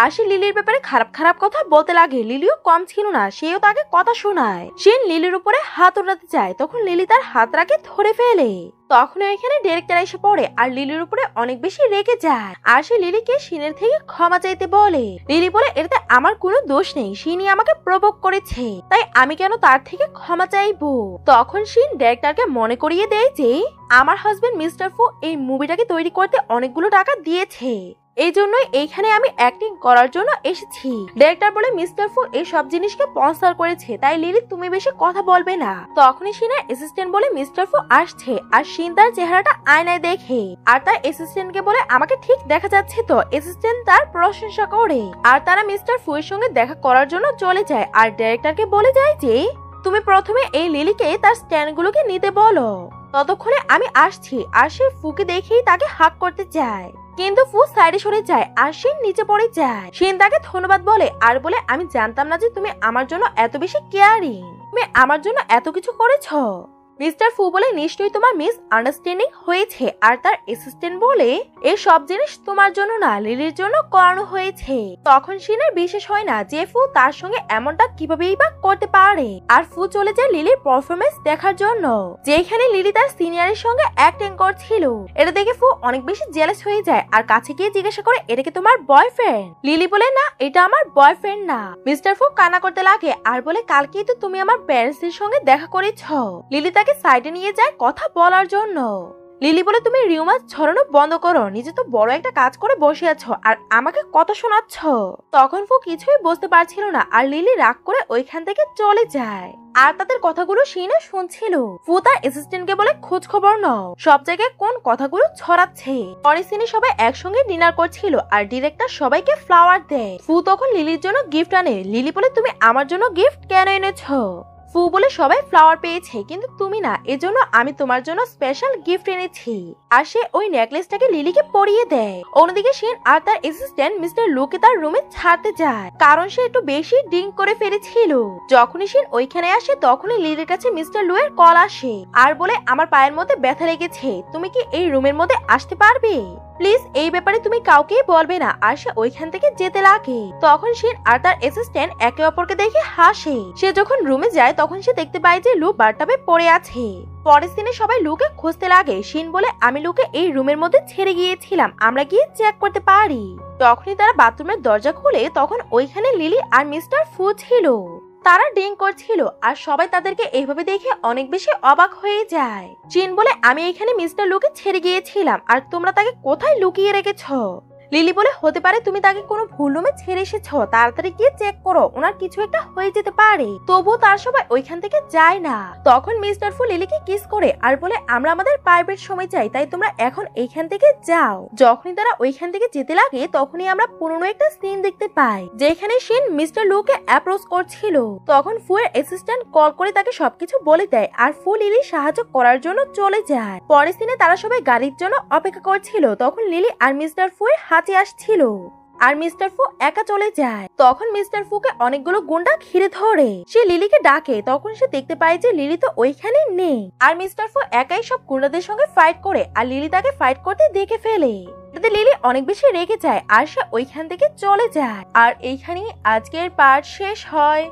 আর সে লিলির ব্যাপারে খারাপ খারাপ কথা বলতে লাগে। লিলিও কম ছিল না, সেও তাকে কথা শোনায়। শিন লিলির উপরে হাত ওঠাতে যায়, তখন লিলি তার হাতটাকে ধরে ফেলে। তখন এখানে ডিরেক্টর এসে পড়ে আর লিলির উপরে অনেক বেশি রেগে যায়। আর সে লিলিকে শিনের থেকে ক্ষমা চাইতে বলে। লিলি বলে, এটাতে আমার কোনো দোষ নেই, শিনই আমাকে প্রভোগ করেছে, তাই আমি কেন তার থেকে ক্ষমা চাইবো? তখন শিন ডিরেক্টরকে মনে করিয়ে দেয় যে আমার হাজবেন্ড মিস্টার ফু এই মুভিটাকে তৈরি করতে অনেকগুলো টাকা দিয়েছে, এই জন্যই এইখানে আমি অ্যাক্টিং করার জন্য এসেছি। ডিরেক্টর বলে, মিস্টার ফু এই সব জিনিসকে স্পন্সর করেছে, তাই লিলি তুমি বেশি কথা বলবে না। তখনই শিনের অ্যাসিস্ট্যান্ট বলে, মিস্টার ফু আসছে। আর শিন তার চেহারাটা আয়নায় দেখে আর তার অ্যাসিস্ট্যান্টকে বলে, আমাকে ঠিক দেখা যাচ্ছে তো? অ্যাসিস্ট্যান্ট তার প্রশংসা করে আর তারা মিস্টার ফু এর সঙ্গে দেখা করার জন্য চলে যায়। আর ডিরেক্টরকে বলে যায় যে তুমি প্রথমে এই লিলিকে তার স্ট্যান্ডগুলোকে নিতে বলো, ততক্ষণে আমি আসছি। আর সে ফুকে দেখেই তাকে হাক করতে চায়, কিন্তু ফু সাইডে সরে যায় আর শিন নিচে পড়ে যায়। শিন তাকে ধন্যবাদ বলে আর বলে, আমি জানতাম না যে তুমি আমার জন্য এত বেশি কেয়ারিং, তুমি আমার জন্য এত কিছু করেছো। মিস্টার ফু বলে, নিশ্চয়ই তোমার মিস আন্ডারস্ট্যান্ডিং হয়েছে। আর তার অ্যাসিস্ট্যান্ট বলে, এই সব জিনিস তোমার জন্য না, লিলির জন্য করানো হয়েছে। তখন শিনের বিশেষ হয় না যে ফু তার সঙ্গে এমনটা কিভাবেই বা করতে পারে। আর ফু চলে যায় লিলির পারফরমেন্স দেখার জন্য, যেখানে লিলি তার সিনিয়রের সঙ্গে অ্যাক্টিং করছিল। এটা দেখে ফু অনেক বেশি জেলাস হয়ে যায় আর কাছে গিয়ে জিজ্ঞাসা করে, এটা কি তোমার বয়ফ্রেন্ড? লিলি বলে, না, এটা আমার বয়ফ্রেন্ড না। মিস্টার ফু কান্না করতে লাগে আর বলে, কালকেই তো তুমি আমার প্যারেন্টসের সঙ্গে দেখা করেছ। লিলি তাকে সাইডে নিয়ে যায় কথা বলার জন্য। লিলি বলে, তুমি রিউমার ছড়ানো বন্ধ করো, নিজে তো বড় একটা কাজ করে বসে আছো আর আমাকে কথা শোনাচ্ছ। তখন ফু কিছুই বুঝতে পারছিল না আর লিলি রাগ করে ওইখান থেকে চলে যায়। আর তাদের কথাগুলো শিনা শুনছিল। ফু তার অ্যাসিস্ট্যান্টকে বলে, খোঁজ খবর নাও সব জায়গায় কোন কথাগুলো ছড়াচ্ছে। পরের দিনে সবাই একসঙ্গে ডিনার করছিল আর ডিরেক্টর সবাইকে ফ্লাওয়ার দেয়। ফু তখন লিলির জন্য গিফট আনে। লিলি বলে, তুমি আমার জন্য গিফট কেন এনেছো? ফু বলে, সবাই ফ্লাওয়ার পেয়েছে কিন্তু তুমি না, এজন্য আমি তোমার জন্য স্পেশাল গিফট এনেছি। আর সে ওই নেকলেসটাকে লিলিকে পরিয়ে দেয়। অন্যদিকে শিন আর তার অ্যাসিস্ট্যান্ট মিস্টার লুকে তার রুমে ছাড়তে যায়, কারণ সে একটু বেশি ড্রিঙ্ক করে ফেলেছিল। যখনই শিন ওইখানে আসে তখনই লিলির কাছে মিস্টার লু এর কল আসে আর বলে, আমার পায়ের মধ্যে ব্যথা লেগেছে, তুমি কি এই রুমের মধ্যে আসতে পারবে? প্লিজ এই ব্যাপারে তুমি কাউকেই বলবে না। আর সে ওইখান থেকে যেতে লাগে। তখন শিন আর তার অ্যাসিস্ট্যান্ট একে অপরকে দেখে হাসে। সে যখন রুমে যায় তখন সে দেখতে পায় যে লু বাথটাবে পড়ে আছে। পরের দিনে সবাই লুকে খুঁজতে লাগে। শিন বলে, আমি লুকে এই রুমের মধ্যে ছেড়ে গিয়েছিলাম, আমরা গিয়ে চেক করতে পারি। তখনই তারা বাথরুমের দরজা খুলে তখন ওইখানে লিলি আর মিস্টার ফু ছিল। তারা ড্রিঙ্ক করছিল আর সবাই তাদেরকে এইভাবে দেখে অনেক বেশি অবাক হয়ে যায়। চিন বলে, আমি এখানে মিস্টার লুকে ছেড়ে গিয়েছিলাম আর তোমরা তাকে কোথায় লুকিয়ে রেখেছো? লিলি বলে হতে পারে তুমি তাকে কোনো ভুল রুমে ছেড়ে এসেছো, তাড়াতাড়ি গিয়ে চেক করো, ওনার কিছু একটা হয়ে যেতে পারে। তবুও তার সবাই ওইখান থেকে যায় না। তখন মিস্টার ফু লিলিকে কিস করে আর বলে আমরা আমাদের প্রাইভেট সময় চাই, তাই তোমরা এখন এইখান থেকে যাও। যখনই তারা ওইখান থেকে যেতে লাগে তখনই আমরা পুরনো একটা সিন দেখতে পাই, যেখানে শিন মিস্টার লুকে অ্যাপ্রোচ করছিল। তখন ফুয়ের অ্যাসিস্ট্যান্ট কল করে তাকে সবকিছু বলে দেয় আর ফু লিলি সাহায্য করার জন্য চলে যায়। পরের সিনে তারা সবাই গাড়ির জন্য অপেক্ষা করছিল। তখন লিলি আর মিস্টার ফুয়ের হাতে আসছিল আর মিস্টার ফু একা চলে যায়। তখন মিস্টার ফুকে অনেকগুলো গুন্ডা ঘিরে ধরে। সে লিলিকে ডাকে, তখন সে দেখতে পায় যে লিলি তো ওইখানে নেই আর মিস্টার ফু একাই সব গুন্ডাদের সঙ্গে ফাইট করে আর লিলি তাকে ফাইট করতে দেখে ফেলে। তাতে লিলি অনেক বেশি রেগে যায় আর সে ওইখান থেকে চলে যায়। আর এইখানেই আজকের পার্ট শেষ হয়,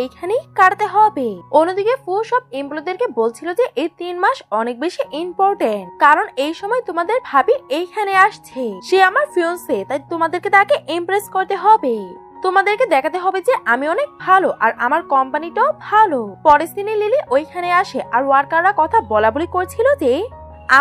এইখানেই কাটতে হবে। অন্যদিকে ফু সব এমপ্লয়ীদেরকে বলছিল যে এই 3 মাস অনেক বেশি ইম্পর্টেন্ট, কারণ এই সময় তোমাদের ভাবি এইখানে আসছে, সে আমার ফিয়ন্সে, তাই তোমাদেরকে তাকে ইমপ্রেস করতে হবে। তোমাদেরকে দেখাতে হবে যে আমি অনেক ভালো আর আমার কোম্পানিটাও ভালো। পরের দিনে লিলি ওইখানে আসে আর ওয়ার্কাররা কথা বলাবলি করছিল যে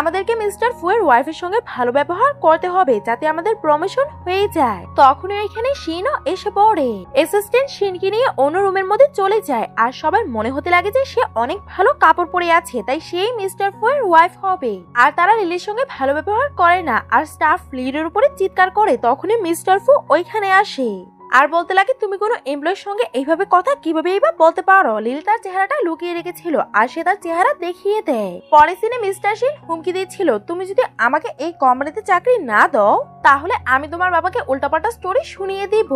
আমাদেরকে মিস্টার ফুয়ের ওয়াইফের সঙ্গে ভালো ব্যবহার করতে হবে যাতে আমাদের প্রমোশন হয়ে যায়। তখনই এখানে শিনও এসে পড়ে। অ্যাসিস্ট্যান্ট শিনকে নিয়ে অন্য রুমের মধ্যে চলে যায় আর সবার মনে হতে লাগে যে সে অনেক ভালো কাপড় পরে আছে, তাই সেই মিস্টার ফুয়ের ওয়াইফ হবে। আর তারা লিলির সঙ্গে ভালো ব্যবহার করে না আর স্টাফ লিডের উপরে চিৎকার করে। তখনই মিস্টার ফু ওইখানে আসে আর বলতে লাগে তুমি কোনো এমপ্লয়ের সঙ্গে এইভাবে কথা কিভাবে এইবার বলতে পারো। লিলি তার চেহারাটা লুকিয়ে রেখেছিল আর সে তার চেহারা দেখিয়ে দেয়। পরের সিনে মিস্টার শিন হুমকি দিয়েছিল তুমি যদি আমাকে এই কোম্পানিতে চাকরি না দাও তাহলে আমি তোমার বাবাকে উল্টাপাল্টা স্টোরি শুনিয়ে দিব।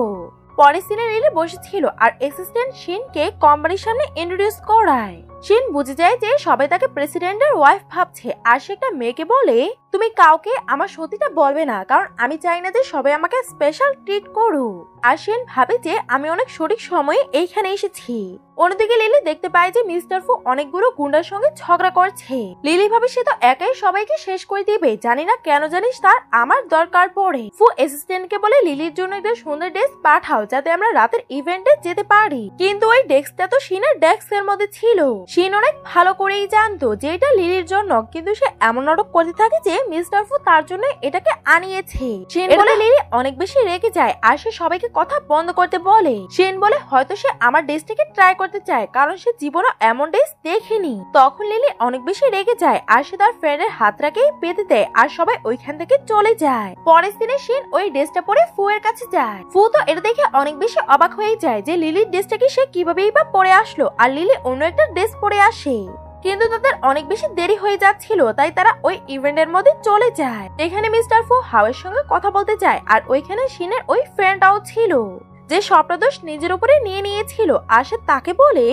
পরের সিনে লিলি বসেছিল আর অ্যাসিস্ট্যান্ট শিনকে কোম্পানির সামনে ইন্ট্রোডিউস করায়। শিন বুঝে যায় যে সবাই তাকে প্রেসিডেন্টের ওয়াইফ ভাবছে আর সে একটা মেয়েকে বলে তুমি কাউকে আমার সত্যিটা বলবে না, কারণ আমি চাই না যে সবাই আমাকে স্পেশাল ট্রিট করুক। আর শিন ভাবে যে আমি অনেক সঠিক সময়ে এইখানে এসেছি। অন্যদিকে লিলি দেখতে পায় যে মিস্টার ফু অনেকগুলো গুন্ডার সঙ্গে ঝগড়া করছে। লিলি ভাবে সে তো একাই সবাইকে শেষ করে দিবে, জানি না কেন জানিস তার আমার দরকার পড়ে। ফু অ্যাসিস্ট্যান্টকে বলে লিলির জন্য একটা সুন্দর ড্রেস পাঠাও যাতে আমরা রাতের ইভেন্টে যেতে পারি, কিন্তু ওই ডেস্কটা তো শিনের ডেস্কের মধ্যে ছিল। শিন অনেক ভালো করেই জানতো যে এটা লিলির জন্য, কিন্তু সে এমন নাটক করতে থাকে যে মিস্টার ফু তার জন্য এটাকে আনিয়েছে। শিন বলে লিলি অনেক বেশি রেগে যায় আর সে সবাইকে কথা বন্ধ করতে বলে। শিন বলে হয়তো সে আমার ড্রেসটাকে ট্রাই করতে চায়, কারণ সে জীবনে এমন ড্রেস দেখেনি। তখন লিলি অনেক বেশি রেগে যায় আর সে তার ফ্রেন্ডের হাতটাকেই বেঁধে দেয় আর সবাই ওইখান থেকে চলে যায়। পরের দিনে শিন ওই ড্রেসটা পরে ফু এর কাছে যায়। ফু তো এটা দেখে অনেক বেশি অবাক হয়ে যায় যে লিলির ড্রেসটাকে সে কিভাবেই বা পরে আসলো আর লিলি অন্য একটা ড্রেস পরে আসে। কিন্তু তাদের অনেক বেশি দেরি হয়ে যাচ্ছিল, তাই তারা ওই ইভেন্টের মধ্যে চলে যায়। এখানে মিস্টার ফু হাওয়ের সঙ্গে কথা বলতে যায় আর ওইখানে শিনের ওই ফ্রেন্ডটাও ছিল যে সবটা দোষ নিজের উপরে নিয়ে নিয়েছিল। আর সে তাকে বলে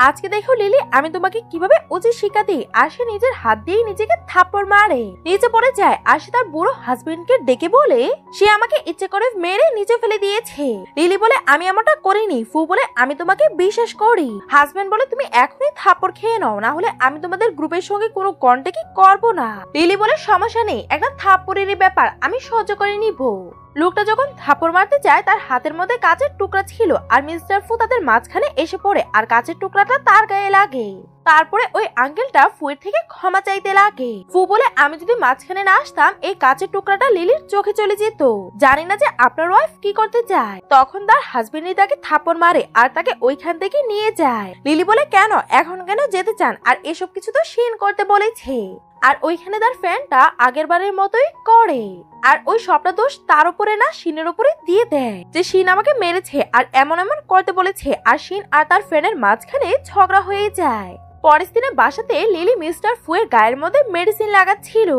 আজকে দেখো লিলি আমি তোমাকে কিভাবে উচিত শিক্ষা দিই। আর সে নিজের হাত দিয়ে নিজেকে থাপ্পড় মারে, নিচে পড়ে যায় আর সে তার বুড়ো হাজবেন্ডকে ডেকে বলে সে আমাকে ইচ্ছে করে মেরে নিচে ফেলে দিয়েছে। লিলি বলে আমি এমনটা করিনি। ফু বলে আমি তোমাকে বিশ্বাস করি। হাজবেন্ড বলে তুমি এখনই থাপ্পড় খেয়ে নাও, না হলে আমি তোমাদের গ্রুপের সঙ্গে কোনো কন্ট্যাক্টই করবো না। লিলি বলে সমস্যা নেই, একটা থাপ্পড়েরই ব্যাপার, আমি সহ্য করে নিব। লোকটা যখন থাপ্পড় মারতে যায় তার হাতের মধ্যে কাচের টুকরা ছিল আর মিস্টার ফু তাদের মাঝখানে এসে পড়ে আর কাচের টুকরাটা তার গায়ে লাগে। তারপরে ওই আঙ্কেলটা ফুয়ের থেকে ক্ষমা চাইতে লাগে। ফু বলে আমি যদি মাঝখানে না আসতাম এই কাচের টুকরাটা লিলির চোখে চলে যেত। জানি না যে আপনার ওয়াইফ কি করতে চায়। তখন তার হাজবেন্ডই তাকে থাপ্পড় মারে আর তাকে ওইখান থেকে নিয়ে যায়। লিলি বলে কেন এখন কেন যেতে চান, আর এসব কিছু তো শিন করতে বলেছে। আর ওইখানে তার ফ্যানটা আগের বারের মতোই করে আর ওই সবটা দোষ তার উপরে না শিনের উপরে দিয়ে দেয় যে শিন আমাকে মেরেছে আর এমন এমন করতে বলেছে। আর শিন আর তার ফ্রেন্ডের মাঝখানে ঝগড়া হয়ে যায়। পরের দিনে বাসাতে লিলি মিস্টার ফুয়ের গায়ের মধ্যে মেডিসিন লাগাচ্ছিল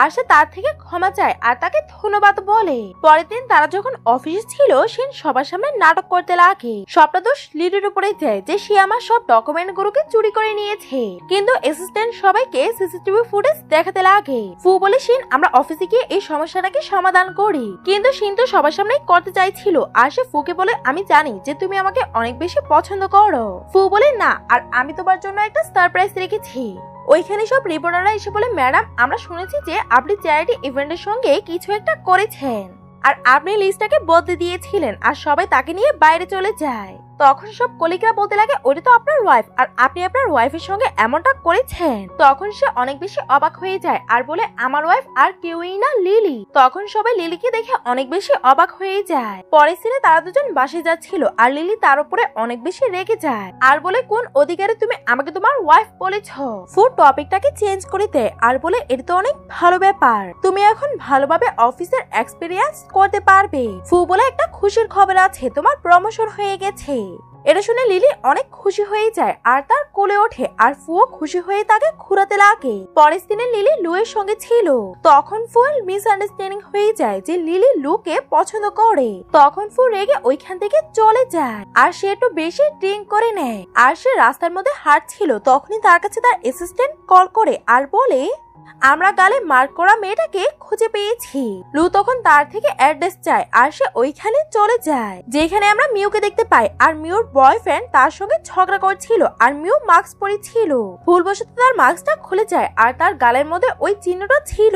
আর সে তার থেকে ক্ষমা চায় আর তাকে ধন্যবাদ বলে। পরের দিন তারা যখন অফিসে ছিল শিন সবার সামনে নাটক করতে লাগে। সবটা দোষ লিলির উপরে যায় যে সে আমার সব ডকুমেন্ট গুলোকে চুরি করে নিয়েছে, কিন্তু অ্যাসিস্ট্যান্ট সবাইকে সিসিটিভি ফুটেজ দেখাতে লাগে। ফু বলে শিন আমরা অফিসে গিয়ে এই সমস্যাটাকে সমাধান করি, কিন্তু শিন তো সবার সামনেই করতে চাইছিল। আর সে ফুকে বলে আমি জানি যে তুমি আমাকে অনেক বেশি পছন্দ করো। ফু বলে না, আর আমি তোমার জন্য একটা সারপ্রাইজ রেখেছি। ওইখানে সব রিপোর্টাররা এসে বলে ম্যাডাম আমরা শুনেছি যে আপনি চ্যারিটি ইভেন্টের সঙ্গে কিছু একটা করেছেন আর আপনি লিস্টটাকে বদলে দিয়েছিলেন। আর সবাই তাকে নিয়ে বাইরে চলে যায়। তখন সব কলিগরা বলতে লাগে ওটা তো আপনার ওয়াইফ, আর আপনি আপনার ওয়াইফের সঙ্গে এমনটা করেছেন। তখন সে অনেক বেশি অবাক হয়ে যায় আর বলে আমার ওয়াইফ আর কেউই না, লিলি। তখন সবাই লিলিকে দেখে অনেক বেশি অবাক হয়ে যায়। পরের সিনে তারা দুজন বাসে যাচ্ছিল আর লিলি তার উপরে অনেক বেশি রেগে যায় আর বলে কোন অধিকারে তুমি আমাকে তোমার ওয়াইফ বলেছ। ফু টপিকটাকে চেঞ্জ করে দেয় আর বলে এটা তো অনেক ভালো ব্যাপার, তুমি এখন ভালোভাবে অফিসের এক্সপেরিয়েন্স করতে পারবে। ফু বলে একটা খুশির খবর আছে, তোমার প্রমোশন হয়ে গেছে। এটা শুনে লিলি অনেক খুশি হয়ে যায় আর তার কোলে ওঠে আর ফুও খুশি হয়ে তাকে ঘুরাতে লাগে। পরের দিনে লিলি লুয়ের সঙ্গে ছিল। তখন ফুয়ের মিসআন্ডারস্ট্যান্ডিং হয়ে যায় যে লিলি লুকে পছন্দ করে। তখন ফু রেগে ওইখান থেকে চলে যায় আর সে একটু বেশি ড্রিঙ্ক করে নেয়। আর সে রাস্তার মধ্যে হাঁটছিল, তখনই তার কাছে তার অ্যাসিস্ট্যান্ট কল করে আর বলে আমরা গালে মার্ক করা মেয়েটাকে খুঁজে পেয়েছি। লু তখন তার থেকে অ্যাড্রেস চায় আর সে ওইখানে চলে যায় যেখানে আমরা মিউকে দেখতে পাই। আর মিউর বয়ফ্রেন্ড তার সঙ্গে ঝগড়া করছিল আর মিউ মাস্ক পরেছিল। ভুলবশত তার মাস্কটা খুলে যায় আর তার গালের মধ্যে ওই চিহ্নটা ছিল।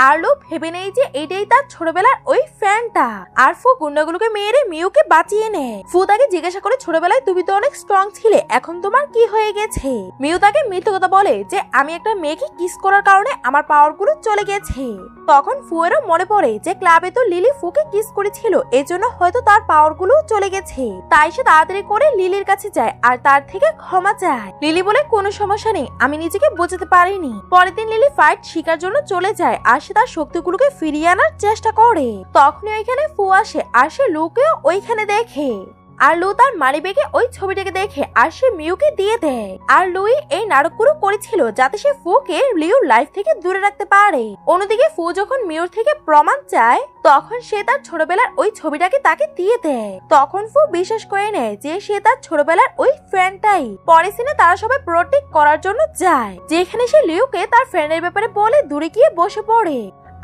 আর লু ভেবে নেই যে এটাই তার ছোটবেলার ওই ফ্রেন্ডটা। আর ফু গুন্ডাগুলোকে মেরে মিউকে বাঁচিয়ে নেয়। ফু তাকে জিজ্ঞাসা করে ছোটবেলায় তুমি তো অনেক স্ট্রং ছিলে, এখন তোমার কি হয়ে গেছে? মিউ তাকে মিথ্যে কথা বলে যে আমি একটা মেয়েকে কিস করার কারণে আমার পাওয়ার গুলো চলে গেছে। তখন ফুয়েরও মনে পড়ে যে ক্লাবে তো লিলি ফুকে কিস করেছিল, এজন্য হয়তো তার পাওয়ার গুলো চলে গেছে। তাই সে তাড়াতাড়ি করে লিলির কাছে যায় আর তার থেকে ক্ষমা চায়। লিলি বলে কোনো সমস্যা নেই, আমি নিজেকে বোঝাতে পারিনি। পরের দিন লিলি ফাইট শিকার জন্য চলে যায় আর সে তার শক্তিগুলোকে ফিরিয়ে আনার চেষ্টা করে। তখনই ওইখানে ফু আসে আর সে লুকেও ওইখানে দেখে। আর লু তার মানি ব্যাগে ওই ছবিটাকে দেখে আর সে মিউকে দিয়ে দেয়। আর লুই এই নাটকগুলো করেছিল যাতে সে ফুকে লিউর লাইফ থেকে দূরে রাখতে পারে। অন্যদিকে ফু যখন মিউর থেকে প্রমাণ চায় তখন সে তার ছোটবেলার ওই ছবিটাকে তাকে দিয়ে দেয়। তখন ফু বিশ্বাস করে নেয় যে সে তার ছোটবেলার ওই ফ্রেন্ডটাই। পরের সিনে তারা সবাই প্রোটেক্ট করার জন্য যায় যেখানে সে লিউকে তার ফ্রেন্ডের ব্যাপারে বলে দূরে গিয়ে বসে পড়ে।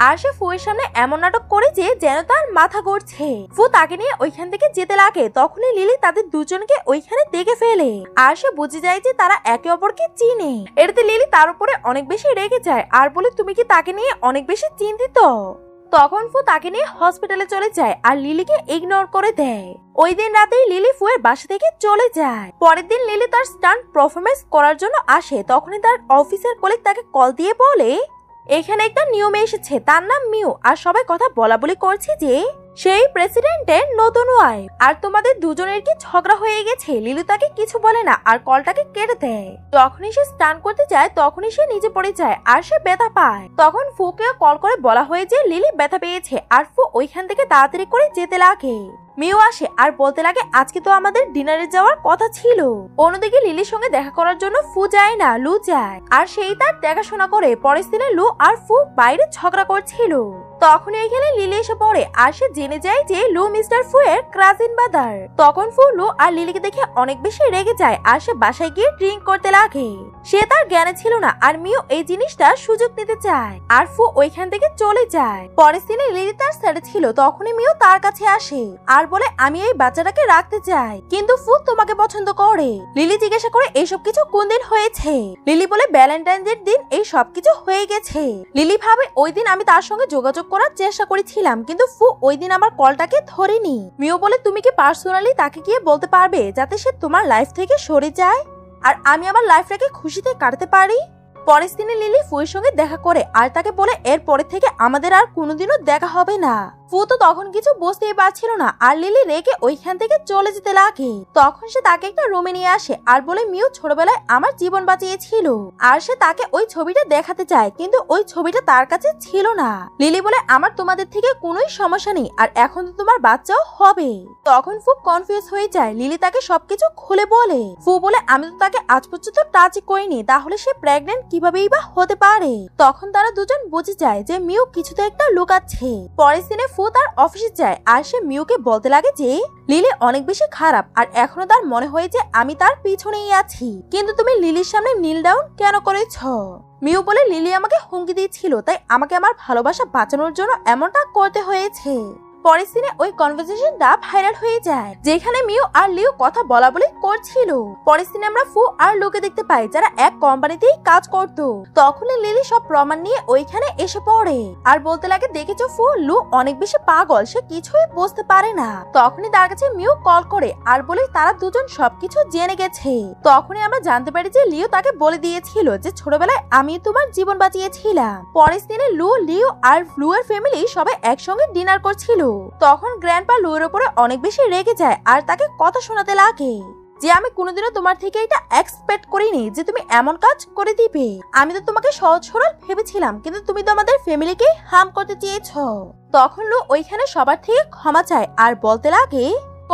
আর সে ফুয়ের সামনে এমন নাটক করেছে যেন তার মাথা ঘুরছে। ফু তাকে নিয়ে ওইখান থেকে যেতে লাগে, তখনই লিলি তাদের দুজনকে ওইখানে দেখে ফেলে আর সে বুঝে যায় যে তারা একে অপরকে চিনে। এটাতে লিলি তার উপরে অনেক বেশি রেগে যায় আর বলে তুমি কি তাকে নিয়ে অনেক বেশি চিন্তিত? তখন ফু তাকে নিয়ে হসপিটালে চলে যায় আর লিলিকে ইগনোর করে দেয়। ওই দিন রাতেই লিলি ফুয়ের বাসা থেকে চলে যায়। পরের দিন লিলি তার স্টান্ট পারফরমেন্স করার জন্য আসে, তখনই তার অফিসের কলিগ তাকে কল দিয়ে বলে এখানে একটা নিয়ম এসেছে, তার নাম মিউ, আর সবাই কথা বলা বলি করছে যে সেই প্রেসিডেন্টের নতুন ওয়াইফ। আর তোমাদের দুজনের কি ঝগড়া হয়ে গেছে? লিলি তাকে কিছু বলে না আর কলটাকে কেটে দেয়। যখনই সে স্টান করতে যায় তখনই সে নিচে পড়ে যায় আর সে ব্যথা পায়। তখন ফুকে কল করে বলা হয় যে লিলি ব্যথা পেয়েছে আর ফু ওইখান থেকে তাড়াতাড়ি করে যেতে লাগে। মিউ আসে আর বলতে লাগে আজকে তো আমাদের ডিনারে যাওয়ার কথা ছিল। অন্যদিকে লিলির সঙ্গে দেখা করার জন্য ফু যায় না, লু যায় আর সেই তার দেখাশোনা করে। পরের দিনে লু আর ফু বাইরে ঝগড়া করছিল। তখন এখানে লিলি এসে পড়ে আর সে জেনে যায় যে লু মিস্টার ফু এর কাজিন ব্রাদার। তখন ফু লু আর লিলিকে দেখে অনেক বেশি রেগে যায় আর সে বাসায় গিয়ে ড্রিঙ্ক করতে লাগে। সে তার জ্ঞানে ছিল না আর মিউ এই জিনিসটা সুযোগ নিতে চায় আর ফু ওইখান থেকে চলে যায়। পরের দিনে লিলি তার সাথে ছিল, তখনই মিউ তার কাছে আসে আর বলে আমি এই বাচ্চাটাকে রাখতে চাই, কিন্তু ফু তোমাকে পছন্দ করে। লিলি জিজ্ঞাসা করে এসব কিছু কোন দিন হয়েছে? লিলি বলে ভ্যালেন্টাইন্স ডে দিন এই সবকিছু হয়ে গেছে। লিলি ভাবে ওই দিন আমি তার সঙ্গে যোগাযোগ করার চেষ্টা করেছিলাম কিন্তু ফু ওই দিন আমার কলটাকে ধরেনি। মিও বলে তুমি কি পার্সোনালি তাকে গিয়ে বলতে পারবে যাতে সে তোমার লাইফ থেকে সরে যায় আর আমি আমার লাইফটাকে খুশিতে কাটাতে পারি? পরের দিনে লিলি ফুয়ের সঙ্গে দেখা করে আর তাকে বলে এর পরে থেকে আমাদের আর কোনোদিনও দেখা হবে না। ফু তো তখন কিছু বুঝতেই পারছিল না আর লিলি রেগে ওইখান থেকে চলে যেতে লাগে। তখন সে তাকে একটা রুমে নিয়ে আসে আর বলে মিউ ছোটবেলায় আমার জীবন বাঁচিয়েছিল আর সে তাকে ওই ছবিটা দেখাতে চায় কিন্তু ওই ছবিটা তার কাছে ছিল না। লিলি বলে আমার তোমাদের থেকে কোনোই সমস্যা নেই আর এখন তো তোমার বাচ্চাও হবে। তখন ফু কনফিউজ হয়ে যায়। লিলি তাকে সবকিছু খুলে বলে। ফু বলে আমি তো তাকে আজ পর্যন্ত টাচ করিনি, তাহলে সে প্রেগনেন্ট কিভাবেই বা হতে পারে? তখন তারা দুজন বুঝে যায় যে মিউ কিছুতে একটা লুকাচ্ছে। পরের দিনে ফু তার অফিসে যায় আর সে মিউকে বলতে লাগে যে লিলি অনেক বেশি খারাপ আর এখনো তার মনে হয় যে আমি তার পিছনেই আছি, কিন্তু তুমি লিলির সামনে নীল ডাউন কেন করেছ? মিউ বলে লিলি আমাকে হুমকি দিয়েছিল তাই আমাকে আমার ভালোবাসা বাঁচানোর জন্য এমনটা করতে হয়েছে। পরের সিনে ওই কনভারসেশনটা ভাইরাল হয়ে যায়, যেখানে মিউ আর লিও কথা বলা বলি করছিল। পরের সিনে আমরা ফু আর লুকে দেখতে পাই, যারা এক কোম্পানিতেই কাজ করত। তখনই লিলি সব প্রমাণ নিয়ে ওইখানে এসে পড়ে আর বলতে লাগে, দেখেছো ফু, লু অনেক বেশি পাগল, সে কিছুই বুঝতে পারে না। তখনই তার কাছে মিউ কল করে আর বলে তারা দুজন সবকিছু জেনে গেছে। তখনই আমরা জানতে পারি যে লিও তাকে বলে দিয়েছিল যে ছোটবেলায় আমি তোমার জীবন বাঁচিয়েছিলাম। পরের দিনে লু, লিও আর ফ্লু এর ফ্যামিলি সবাই একসঙ্গে ডিনার করছিল। তখন গ্র্যান্ডপা লুয়ের উপরে অনেক বেশি রেগে যায় আর তাকে কথা শোনাতে লাগে যে আমি কোনোদিনও তোমার থেকে এটা এক্সপেক্ট করিনি যে তুমি এমন কাজ করে দিবে। আমি তো তোমাকে সহজ সরল ভেবেছিলাম, কিন্তু তুমি তো আমাদের ফ্যামিলিকে হার্ম করতে চেয়েছো। তখন লু ওইখানে সবার থেকে ক্ষমা চায় আর বলতে লাগে,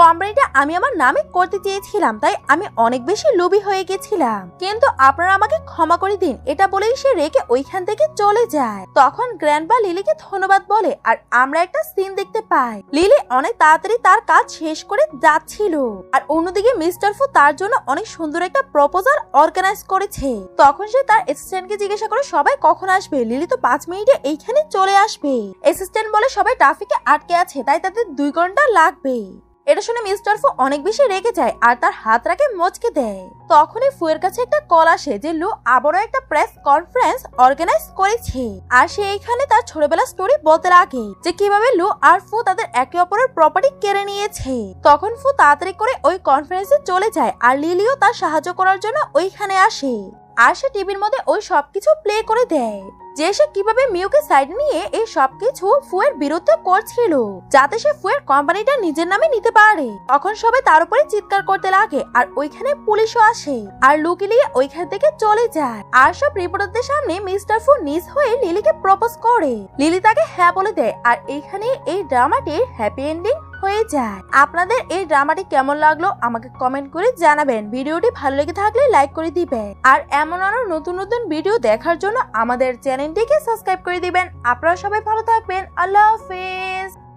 কোম্পানিটা আমি আমার নামে করতে চেয়েছিলাম, তাই আমি অনেক বেশি লোভী হয়ে গেছিলাম, কিন্তু আপনারা আমাকে ক্ষমা করে দিন। এটা বলেই সে রেগে ওইখান থেকে চলে যায়। তখন গ্র্যান্ডপা লিলিকে ধন্যবাদ বলে আর আমরা একটা সিন দেখতে পাই, লিলি অনেক তাড়াতাড়ি তার কাজ শেষ করে যাচ্ছিল আর অন্যদিকে মিস্টার ফু তার জন্য অনেক সুন্দর একটা প্রপোজাল অর্গানাইজ করেছে। তখন সে তার অ্যাসিস্ট্যান্টকে জিজ্ঞাসা করে সবাই কখন আসবে। লিলি তো 5 মিনিটে এইখানে চলে আসবে। অ্যাসিস্ট্যান্ট বলে সবাই ট্রাফিকে আটকে আছে, তাই তাদের 2 ঘন্টা লাগবে। এটা শুনে মিস্টার ফু অনেক বেশি রেগে যায় আর তার হাত রাখে মচকে দেয়। তখনই ফুয়ের কাছে একটা কল আসে যে লু আবারও একটা প্রেস কনফারেন্স অর্গানাইজ করেছে আর সে এইখানে তার ছোটবেলার স্টোরি বলতে লাগে যে কিভাবে লু আর ফু তাদের একে অপরের প্রপার্টি কেড়ে নিয়েছে। তখন ফু তাড়াতাড়ি করে ওই কনফারেন্সে চলে যায় আর লিলিও তার সাহায্য করার জন্য ওইখানে আসে আর সে টিভির মধ্যে ওই সবকিছু প্লে করে দেয় যে সে কিভাবে মিউকে সাইড নিয়ে এই সবকিছু ফুয়ের বিরুদ্ধে করছিল, যাতে সে ফুয়ের কোম্পানিটা নিজের নামে নিতে পারে। তখন সবাই তার উপরে চিৎকার করতে লাগে আর ওইখানে পুলিশও আসে আর লুকে নিয়ে ওইখান থেকে চলে যায়। আর সব রিপোর্টারদের সামনে মিস্টার ফু নিজ হয়ে লিলিকে প্রপোজ করে। লিলি তাকে হ্যাঁ বলে দেয় আর এইখানে এই ড্রামাটির হ্যাপি এন্ডিং হয়ে যায়। আপনাদের এই ড্রামাটি কেমন লাগলো আমাকে কমেন্ট করে জানাবেন। ভিডিওটি ভালো লেগে থাকলে লাইক করে দিবেন আর এমন আরো নতুন নতুন ভিডিও দেখার জন্য আমাদের চ্যানেলটিকে সাবস্ক্রাইব করে দিবেন। আপনারা সবাই ভালো থাকবেন। আল্লাহ হাফেজ।